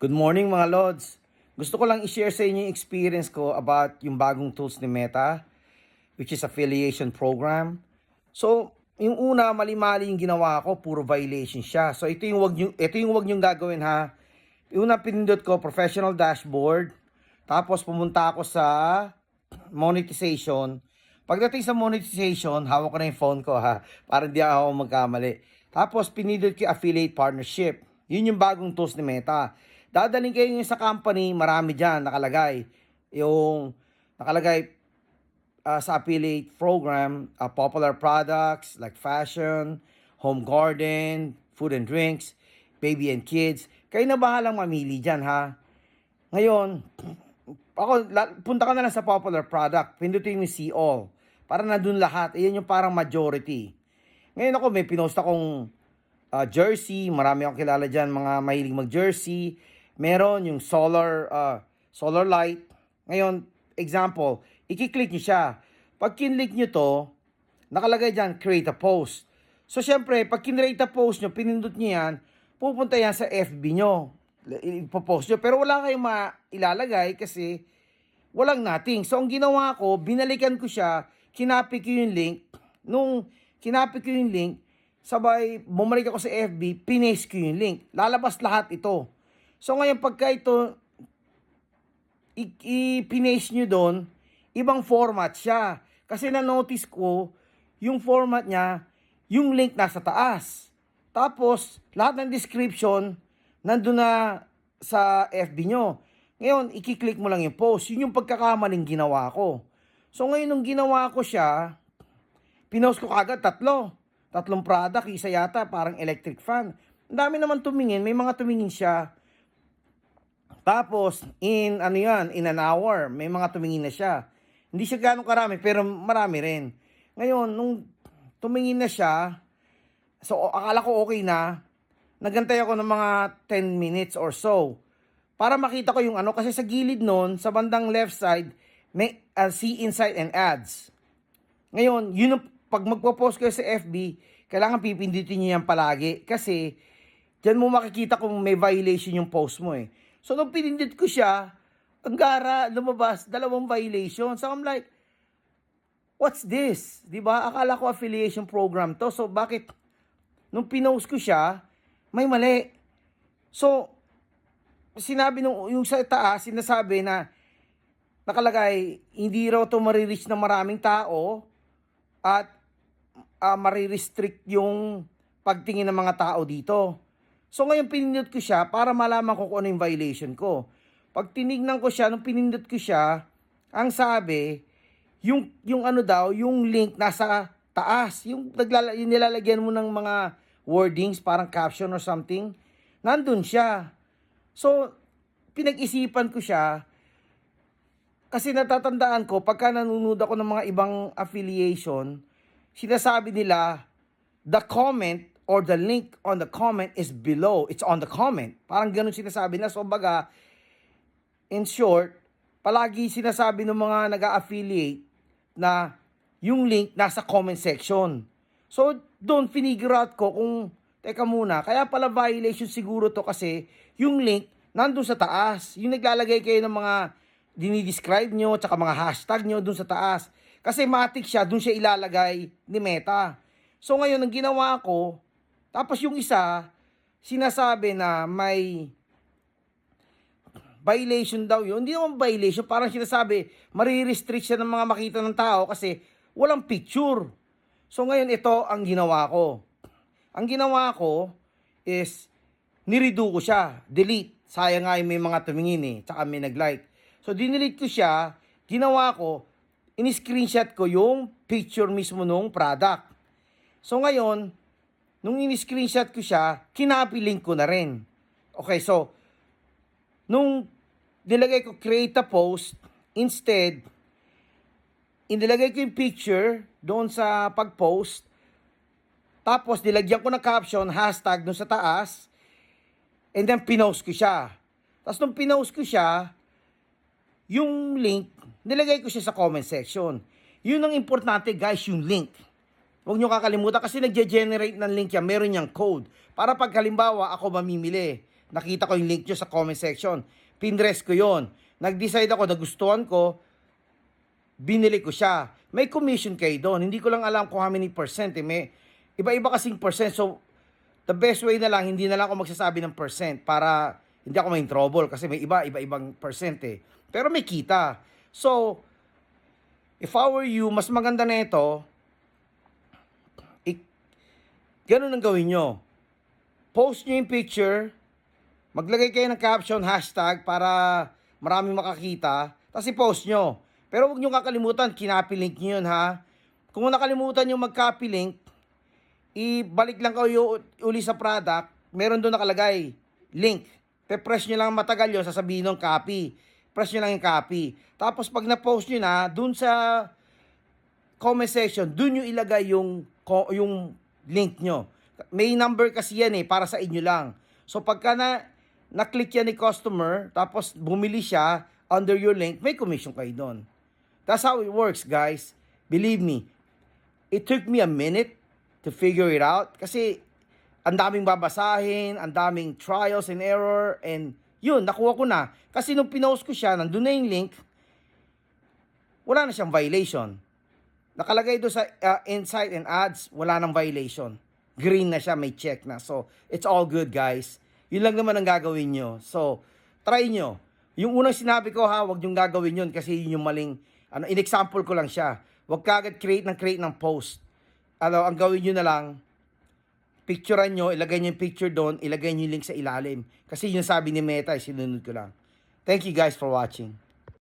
Good morning mga Lods. Gusto ko lang i-share sa inyo yung experience ko about yung bagong tools ni Meta, which is affiliation program. So, yung una, mali-mali yung ginawa ko, puro violation siya. So, ito yung wag niyong gagawin ha. Yung una pinindot ko, professional dashboard. Tapos pumunta ako sa monetization. Pagdating sa monetization, hawak ko na yung phone ko ha, para hindi ako magkamali. Tapos pinindot ko yung affiliate partnership. Yun yung bagong tools ni Meta. Dadaling kayo sa company, marami dyan nakalagay. Yung nakalagay sa affiliate program, popular products like fashion, home garden, food and drinks, baby and kids. Kayo na bahalang mamili dyan ha. Ngayon, punta ka na lang sa popular product, pindutin mo yung see all. Para na dun lahat, ayan yung parang majority. Ngayon ako, may pinost akong jersey, marami akong kilala dyan, mga mahilig mag-jersey. Meron yung solar light. Ngayon, example, i-click nyo siya. Pag kinlik nyo to, nakalagay dyan, create a post. So, syempre, pag kinrate a post nyo, pinindot nyo yan, pupunta yan sa FB nyo. Ipopost nyo. Pero wala kayong mailalagay kasi walang nothing. So, ang ginawa ko, binalikan ko siya, kinapik ko yung link. Nung kinapik ko yung link, sabay, bumalik ako sa FB, pinaste ko yung link. Lalabas lahat ito. So, ngayon, pagka ito, i-pinaste nyo doon, ibang format siya. Kasi na-notice ko, yung format niya, yung link nasa taas. Tapos, lahat ng description, nandun na sa FB nyo. Ngayon, i-click mo lang yung post. Yun yung pagkakamaling ginawa ko. So, ngayon, nung ginawa ko siya, pinost ko kagad tatlong product, isa yata, parang electric fan. Ang dami naman tumingin, may mga tumingin siya. Tapos, in an hour, may mga tumingin na siya. Hindi siya gano'ng karami, pero marami rin. Ngayon, nung tumingin na siya, so akala ko okay na, nagantay ako ng mga 10 minutes or so. Para makita ko yung kasi sa gilid nun, sa bandang left side, may see inside and ads. Ngayon, yun pag magpo-post kayo sa FB, kailangan pipindutin niyo yan palagi. Kasi, dyan mo makikita kung may violation yung post mo eh. So, nung pinindit ko siya, ang gara, lumabas, 2 violation. So, I'm like, what's this? Diba? Akala ko affiliation program to. So, bakit? Nung pinost ko siya, may mali. So, sinabi yung sa taas, sinasabi na, nakalagay, hindi raw to marireach ng maraming tao, at marirestrict yung pagtingin ng mga tao dito. So, ngayon pinindot ko siya para malaman ko kung ano yung violation ko. Pag tinignan ko siya, nung pinindot ko siya, ang sabi, yung yung link nasa taas. Yung nilalagyan mo ng mga wordings, parang caption or something, nandun siya. So, pinag-isipan ko siya, kasi natatandaan ko, pagka nanonood ako ng mga ibang affiliation, sinasabi nila, the comment or the link on the comment is below. It's on the comment. Parang ganun sinasabi na. So, baga, in short, palagi sinasabi ng mga nag-affiliate na yung link nasa comment section. So, doon finigure out ko kung, teka muna, kaya pala violation siguro to kasi yung link nandun sa taas. Yung naglalagay kayo ng mga dinidescribe nyo, tsaka mga hashtag nyo dun sa taas. Kasi matik siya, dun siya ilalagay ni Meta. So, ngayon, ang ginawa ko, tapos yung isa, sinasabi na may violation daw yun. Hindi naman violation, parang sinasabi, marirestrict siya ng mga makita ng tao kasi walang picture. So ngayon, ito ang ginawa ko. Ang ginawa ko is, niredo ko siya, delete. Sayang nga may mga tumingin tsaka may nag-like. So dinelete ko siya, ginawa ko, in-screenshot ko yung picture mismo nung product. So ngayon, nung in-screenshot ko siya, kinopy-link ko na rin. Okay, so, nung nilagay ko create a post, instead, inilagay ko yung picture doon sa pag-post, tapos nilagyan ko ng caption, hashtag doon sa taas, and then pinost ko siya. Tapos nung pinost ko siya, yung link, nilagay ko siya sa comment section. Yun ang importante guys, yung link. Huwag nyo kakalimutan kasi nagge-generate ng link yan, meron niyang code. Para pag halimbawa ako mamimili Nakita ko yung link nyo sa comment section. Pinrest ko yon. Nag-decide ako, nagustuhan ko, binili ko siya. May commission kayo doon. Hindi ko lang alam kung how many percent. May iba-iba kasing percent. So, the best way na lang, hindi na lang ako magsasabi ng percent para hindi ako may trouble kasi may iba-ibang percent eh. Pero may kita. So, if I were you, mas maganda na ito, ganun ang gawin nyo. Post nyo yung picture, maglagay kayo ng caption, hashtag, para maraming makakita, tapos i-post nyo. Pero huwag nyo kakalimutan, kinopy link nyo yun ha. Kung nakalimutan nyo mag-copy link, ibalik lang kayo uli sa product, meron doon nakalagay, link. Pe-press nyo lang matagal yun, sasabihin nung copy. Press nyo lang yung copy. Tapos pag na-post nyo na, dun sa comment section, dun nyo ilagay yung link nyo. May number kasi yan eh, para sa inyo lang. So pagka na-click yan ni customer, tapos bumili siya under your link, may commission kayo doon. That's how it works, guys. Believe me, it took me a minute to figure it out kasi ang daming babasahin, ang daming trials and error, and yun, nakuha ko na. Kasi nung pinost ko siya, nandun na yung link, wala na siyang violation. Nakalagay doon sa insight and ads, wala nang violation. Green na siya, may check na. So, it's all good, guys. Yun lang naman ang gagawin nyo. So, try nyo. Yung unang sinabi ko ha, wag nyo gagawin yun kasi yun yung maling, in-example ko lang siya. Wag kagad create ng post. Ang gawin nyo na lang, picturean nyo, ilagay nyo yung picture doon, ilagay nyo yung link sa ilalim. Kasi yung sabi ni Meta, sinunod ko lang. Thank you guys for watching.